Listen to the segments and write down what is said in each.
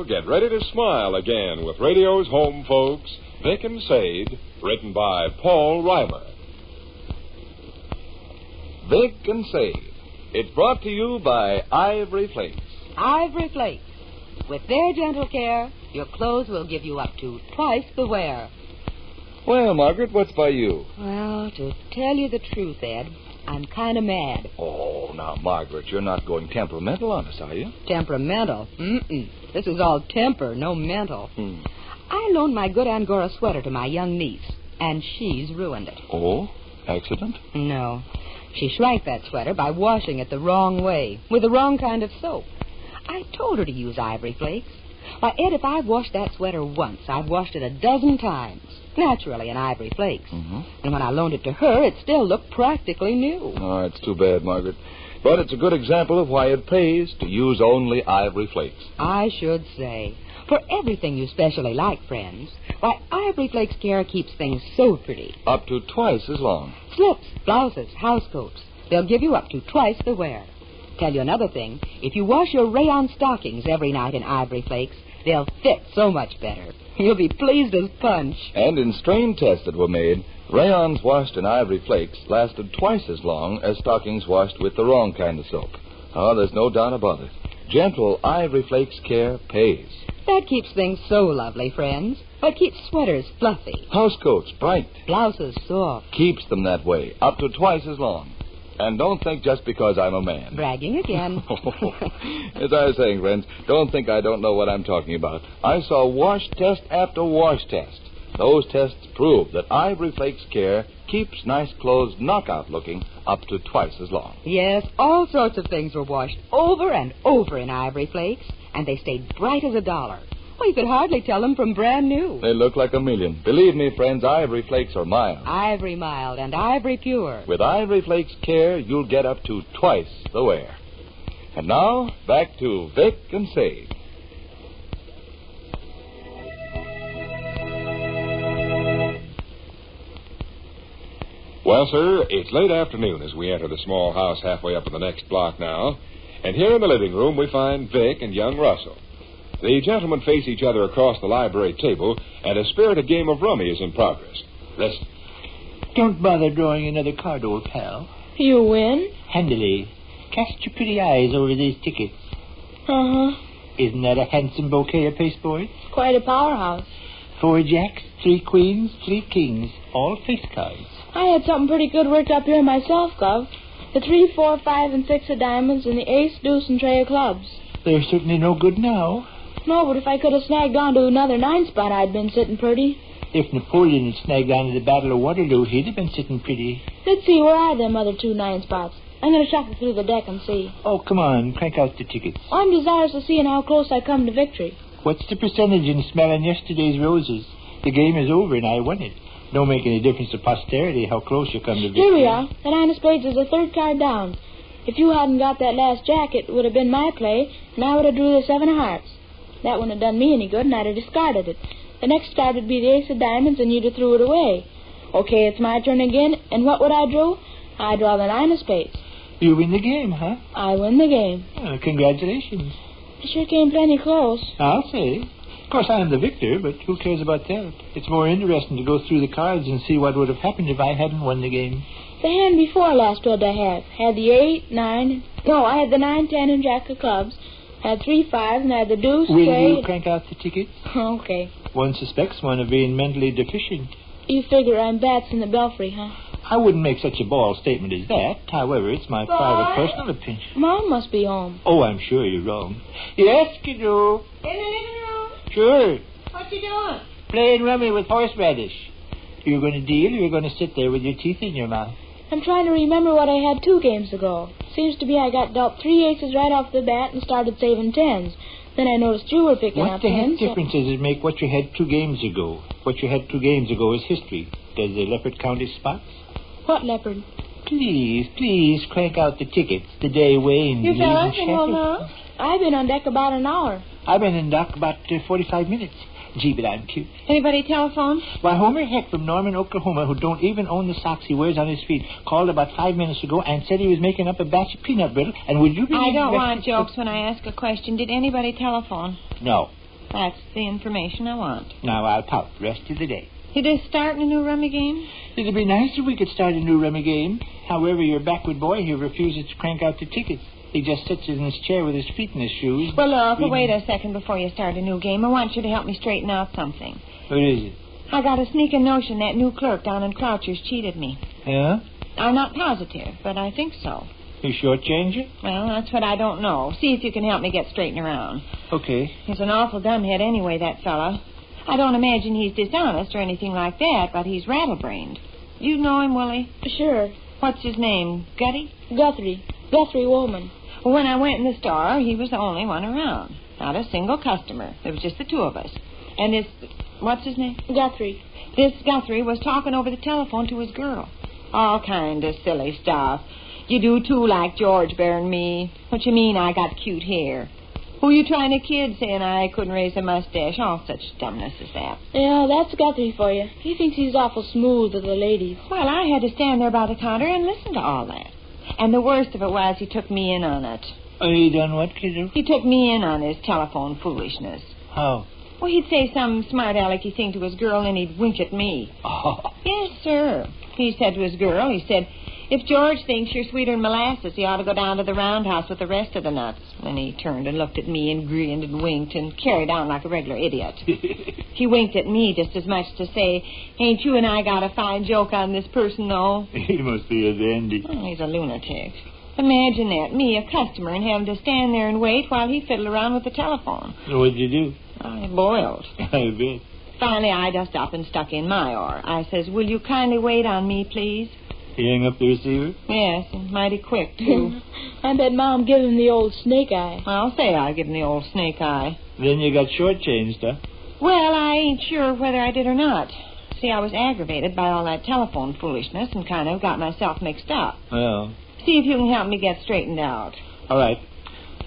Get ready to smile again with radio's home folks, Vic and Sade, written by Paul Reimer. Vic and Sade. It's brought to you by Ivory Flakes. Ivory Flakes. With their gentle care, your clothes will give you up to twice the wear. Well, Margaret, what's by you? Well, to tell you the truth, Ed, I'm kind of mad. Oh, now, Margaret, you're not going temperamental on us, are you? Temperamental? Mm-mm. This is all temper, no mental. I loaned my good Angora sweater to my young niece, and she's ruined it. Oh? Accident? No. She shrank that sweater by washing it the wrong way, with the wrong kind of soap. I told her to use Ivory Flakes. Why, Ed, if I've washed that sweater once, I've washed it a dozen times. Naturally in Ivory Flakes. Mm-hmm. And when I loaned it to her, it still looked practically new. Oh, it's too bad, Margaret. But it's a good example of why it pays to use only Ivory Flakes. I should say. For everything you specially like, friends, why, Ivory Flakes care keeps things so pretty. Up to twice as long. Slips, blouses, housecoats. They'll give you up to twice the wear. Tell you another thing. If you wash your rayon stockings every night in Ivory Flakes, they'll fit so much better. You'll be pleased as punch. And in strain tests that were made, rayons washed in Ivory Flakes lasted twice as long as stockings washed with the wrong kind of soap. Oh, there's no doubt about it. Gentle Ivory Flakes care pays. That keeps things so lovely, friends. What keeps sweaters fluffy? Housecoats bright. Blouses soft. Keeps them that way, up to twice as long. And don't think just because I'm a man. Bragging again. As I was saying, friends, don't think I don't know what I'm talking about. I saw wash test after wash test. Those tests prove that Ivory Flakes care keeps nice clothes knockout looking up to twice as long. Yes, all sorts of things were washed over and over in Ivory Flakes, and they stayed bright as $1. Well, you could hardly tell them from brand new. They look like a million. Believe me, friends, Ivory Flakes are mild. Ivory mild and Ivory pure. With Ivory Flakes care, you'll get up to twice the wear. And now, back to Vic and Sade. Well, sir, it's late afternoon as we enter the small house halfway up in the next block now. And here in the living room we find Vic and young Russell. The gentlemen face each other across the library table, and a spirited game of rummy is in progress. Listen. Don't bother drawing another card, old pal. You win? Handily. Cast your pretty eyes over these tickets. Uh-huh. Isn't that a handsome bouquet of pasteboard? Quite a powerhouse. 4 jacks, 3 queens, 3 kings, all face cards. I had something pretty good worked up here myself, Gov. The 3, 4, 5, and 6 of diamonds, and the ace, deuce, and tray of clubs. They're certainly no good now. No, but if I could have snagged onto another 9 spot, I'd been sitting pretty. If Napoleon had snagged onto the Battle of Waterloo, he'd have been sitting pretty. Let's see, where are them other 2 9 spots? I'm going to shuffle through the deck and see. Oh, come on, crank out the tickets. I'm desirous of seeing how close I come to victory. What's the percentage in smelling yesterday's roses? The game is over and I won it. Don't make any difference to posterity how close you come to victory. Here we are. The 9 of spades is the 3rd card down. If you hadn't got that last jack, it would have been my play, and I would have drew the 7 of hearts. That wouldn't have done me any good, and I'd have discarded it. The next card would be the ace of diamonds, and you'd have threw it away. Okay, it's my turn again, and what would I draw? I draw the 9 of spades. You win the game, huh? I win the game. Oh, congratulations. It sure came plenty close. I'll say. Of course, I am the victor, but who cares about that? It's more interesting to go through the cards and see what would have happened if I hadn't won the game. The hand before last what I had the 8, 9... No, I had the 9, 10, and jack of clubs. Had 3 5s, and I had the deuce, Will tray... you crank out the tickets? Okay. One suspects one of being mentally deficient. You figure I'm bats in the belfry, huh? I wouldn't make such a bald statement as that. However, it's my private personal opinion. Mom must be home. Oh, I'm sure you're wrong. Yes, kiddo. In the living room? Sure. What you doing? Playing rummy with horseradish. You're going to deal, or you're going to sit there with your teeth in your mouth? I'm trying to remember what I had 2 games ago. Seems to be I got dealt 3 aces right off the bat and started saving 10s. Then I noticed you were picking What up the 10s. heck difference does it make what you had 2 games ago? What you had 2 games ago is history. Does the Leopard County spots? What leopard? Please crank out the tickets. The day Wayne. You fellas been home long? I've been on deck about an hour. I've been in dock about 45 minutes. Gee, but I'm cute. Anybody telephone? Why, Homer Heck from Norman, Oklahoma, who don't even own the socks he wears on his feet, called about 5 minutes ago and said he was making up a batch of peanut brittle. And would you be... I don't want jokes when I ask a question. Did anybody telephone? No. That's the information I want. Now, I'll pout the rest of the day. You just starting a new rummy game? It'd be nice if we could start a new rummy game. However, your backward boy here refuses to crank out the tickets. He just sits in his chair with his feet in his shoes. Well, look, wait a second before you start a new game. I want you to help me straighten out something. What is it? I got a sneaking notion that new clerk down in Croucher's cheated me. Yeah? I'm not positive, but I think so. You shortchange it? Well, that's what I don't know. See if you can help me get straightened around. Okay. He's an awful dumbhead anyway, that fella. I don't imagine he's dishonest or anything like that, but he's rattle-brained. You know him, Willie? Sure. What's his name? Gutty? Guthrie Woolman. Well, when I went in the store, he was the only one around. Not a single customer. There was just the two of us. And this... What's his name? Guthrie. This Guthrie was talking over the telephone to his girl. All kind of silly stuff. You do, too, like George bearing me. What you mean I got cute hair? Who you trying to kid saying I couldn't raise a mustache? All such dumbness as that. Yeah, that's Guthrie for you. He thinks he's awful smooth with the ladies. Well, I had to stand there by the counter and listen to all that. And the worst of it was he took me in on it. Oh, he done what, kiddo? He took me in on his telephone foolishness. How? Well, he'd say some smart-alecky thing to his girl, and he'd wink at me. Oh. Yes, sir. He said to his girl, he said, if George thinks you're sweeter than molasses, he ought to go down to the roundhouse with the rest of the nuts. Then he turned and looked at me and grinned and winked and carried on like a regular idiot. He winked at me just as much to say, ain't you and I got a fine joke on this person, though? He must be a dandy. Oh, he's a lunatic. Imagine that, me, a customer, and having to stand there and wait while he fiddled around with the telephone. What'd you do? I boiled. I bet. Finally, I just up and stuck in my oar. I says, will you kindly wait on me, please? He hung up the receiver? Yes, and mighty quick, too. I bet Mom gave him the old snake eye. I'll say I give him the old snake eye. Then you got shortchanged, huh? Well, I ain't sure whether I did or not. See, I was aggravated by all that telephone foolishness and kind of got myself mixed up. Well. See if you can help me get straightened out. All right.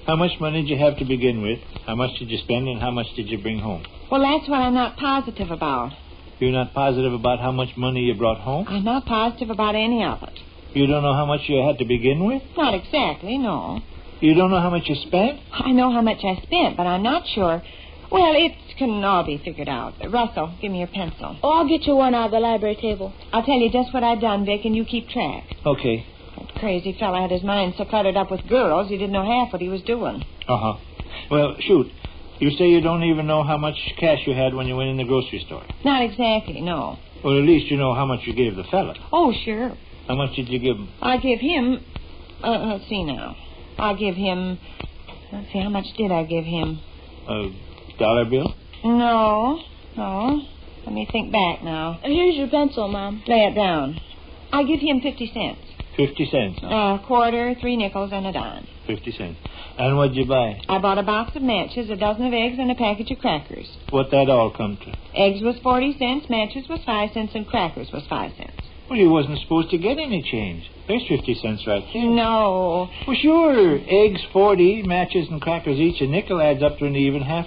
How much money did you have to begin with? How much did you spend, and how much did you bring home? Well, that's what I'm not positive about. You're not positive about how much money you brought home? I'm not positive about any of it. You don't know how much you had to begin with? Not exactly, no. You don't know how much you spent? I know how much I spent, but I'm not sure. Well, it can all be figured out. Russell, give me your pencil. Oh, I'll get you one out of the library table. I'll tell you just what I've done, Vic, and you keep track. Okay. That crazy fella had his mind so cluttered up with girls, he didn't know half what he was doing. Uh-huh. Well, shoot. You say you don't even know how much cash you had when you went in the grocery store. Not exactly, no. Well, at least you know how much you gave the fella. Oh, sure. How much did you give him? I give him... let's see now. I give him... Let's see, how much did I give him? A dollar bill? No. Let me think back now. Here's your pencil, Mom. Lay it down. I give him 50 cents. 50 cents. A quarter, 3 nickels, and a dime. 50 cents. And what'd you buy? I bought a box of matches, a dozen of eggs, and a package of crackers. What that all come to? Eggs was 40 cents, matches was 5 cents, and crackers was 5 cents. Well, you wasn't supposed to get any change. There's 50 cents right there. No. Well, sure. Eggs 40, matches and crackers each a nickel adds up to an even $half.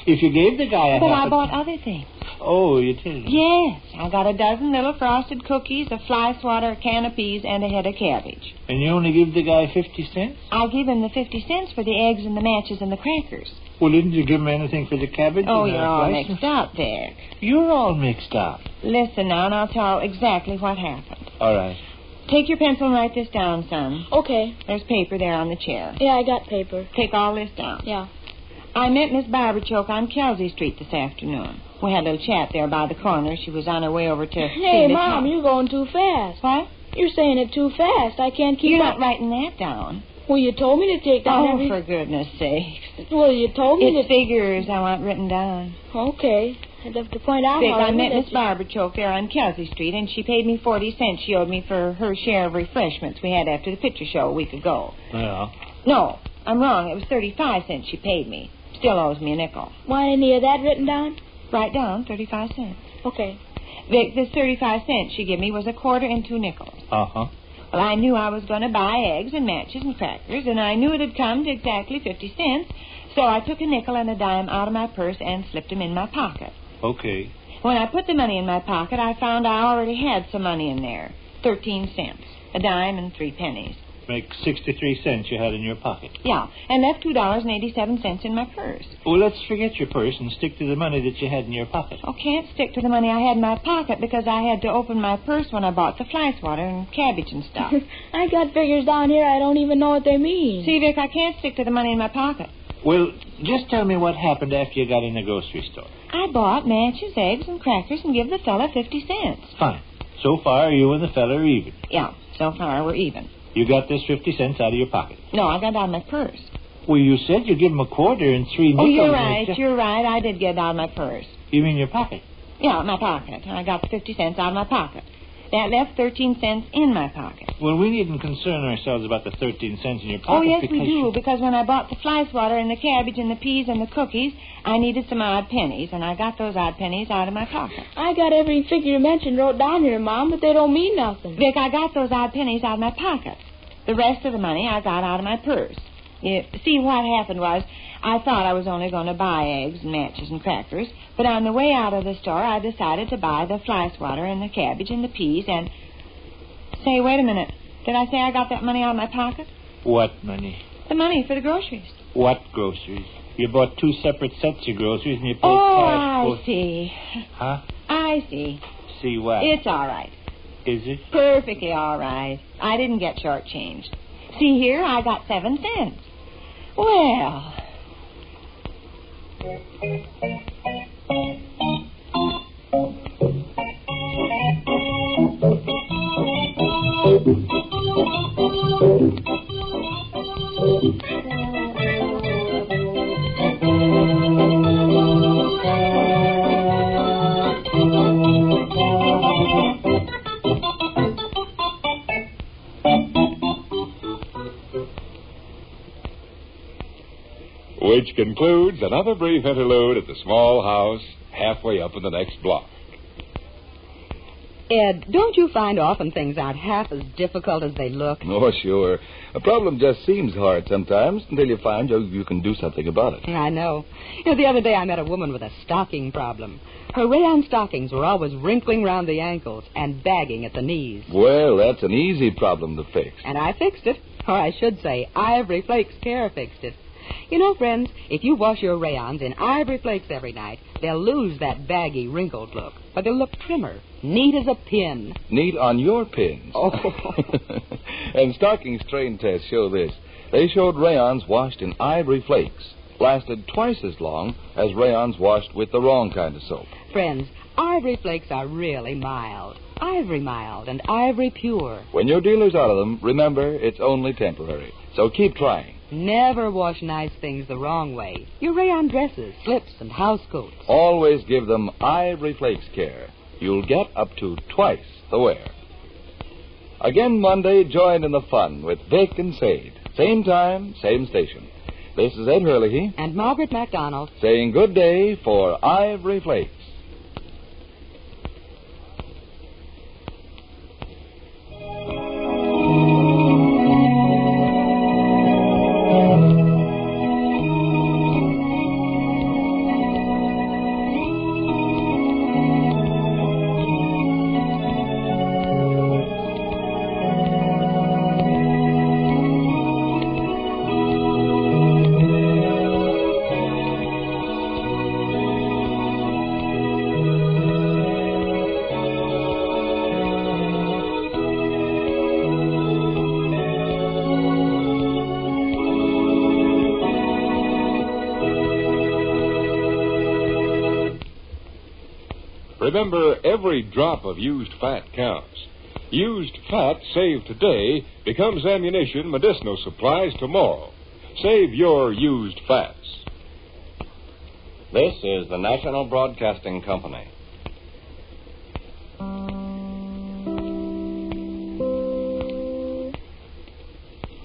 If you gave the guy a But half I bought other things. Oh, you did? Yes. I got a dozen little frosted cookies, a fly swatter, a can of peas, and a head of cabbage. And you only give the guy 50 cents? I give him the 50 cents for the eggs and the matches and the crackers. Well, didn't you give him anything for the cabbage? Oh, and you're the all rice? mixed up, Vic. You're all mixed up. Listen now, and I'll tell exactly what happened. All right. Take your pencil and write this down, son. Okay. There's paper there on the chair. Yeah, I got paper. Take all this down. Yeah. I met Miss Barberchoke on Kelsey Street this afternoon. We had a little chat there by the corner. She was on her way over to Hey, see Miss Mom, Mar- you're going too fast. What? You're saying it too fast. I can't keep You're up. not writing that down. Well, you told me to take down Oh, every... for goodness sake. Well, you told me It's figures I want written down. Okay. I'd have to point out Vic, how I met that Miss Barberchoke there on Kelsey Street, and she paid me 40 cents she owed me for her share of refreshments we had after the picture show a week ago. Well. No, I'm wrong. It was 35 cents she paid me. Still owes me a nickel. Want any of that written down? Write down 35 cents. Okay. Vic, this 35 cents she gave me was a quarter and 2 nickels. Uh-huh. Well, I knew I was going to buy eggs and matches and crackers, and I knew it had come to exactly 50 cents, so I took a nickel and a dime out of my purse and slipped them in my pocket. Okay. When I put the money in my pocket, I found I already had some money in there. 13 cents. A dime and 3 pennies. Make 63 cents you had in your pocket. Yeah, and left $2.87 in my purse. Well, let's forget your purse and stick to the money that you had in your pocket. Oh, can't stick to the money I had in my pocket because I had to open my purse when I bought the fly swatter and cabbage and stuff. I got figures down here I don't even know what they mean. See, Vic, I can't stick to the money in my pocket. Well, just tell me what happened after you got in the grocery store. I bought matches, eggs, and crackers and give the fella 50 cents. Fine. So far, you and the fella are even. Yeah, so far we're even. You got this 50 cents out of your pocket. No, I got it out of my purse. Well, you said you give him a quarter and 3 nickels. Oh, you're right. I did get it out of my purse. You mean your pocket? Yeah, my pocket. I got the 50 cents out of my pocket. That left 13 cents in my pocket. Well, we needn't concern ourselves about the 13 cents in your pocket. Oh, yes, we do, because when I bought the fly swatter and the cabbage and the peas and the cookies, I needed some odd pennies, and I got those odd pennies out of my pocket. I got every figure you mentioned wrote down here, Mom, but they don't mean nothing. Vic, I got those odd pennies out of my pocket. The rest of the money I got out of my purse. See, what happened was, I thought I was only going to buy eggs and matches and crackers, but on the way out of the store, I decided to buy the fly swatter and the cabbage and the peas and... Say, wait a minute. Did I say I got that money out of my pocket? What money? The money for the groceries. What groceries? You bought 2 separate sets of groceries and you paid I cash. see. Huh? I see. See what? It's all right. Is it? Perfectly all right. I didn't get shortchanged. See here, I got 7 cents. Well... Which concludes another brief interlude at the small house halfway up in the next block. Ed, don't you find often things aren't half as difficult as they look? Oh, sure. A problem just seems hard sometimes until you find you can do something about it. I know. The other day I met a woman with a stocking problem. Her rayon stockings were always wrinkling round the ankles and bagging at the knees. Well, that's an easy problem to fix. And I fixed it. Or I should say, Ivory Flakes Care fixed it. You know, friends, if you wash your rayons in Ivory Flakes every night, they'll lose that baggy, wrinkled look. But they'll look trimmer, neat as a pin. Neat on your pins. Oh. And stocking strain tests show this. They showed rayons washed in Ivory Flakes lasted twice as long as rayons washed with the wrong kind of soap. Friends, Ivory Flakes are really mild. Ivory mild and Ivory pure. When your dealer's out of them, remember, it's only temporary. So keep trying. Never wash nice things the wrong way. Your rayon dresses, slips, and house coats. Always give them Ivory Flakes Care. You'll get up to twice the wear. Again Monday, join in the fun with Vic and Sade. Same time, same station. This is Ed Hurley And Margaret MacDonald. saying good day for Ivory Flakes. Remember, every drop of used fat counts. Used fat saved today becomes ammunition, medicinal supplies tomorrow. Save your used fats. This is the National Broadcasting Company.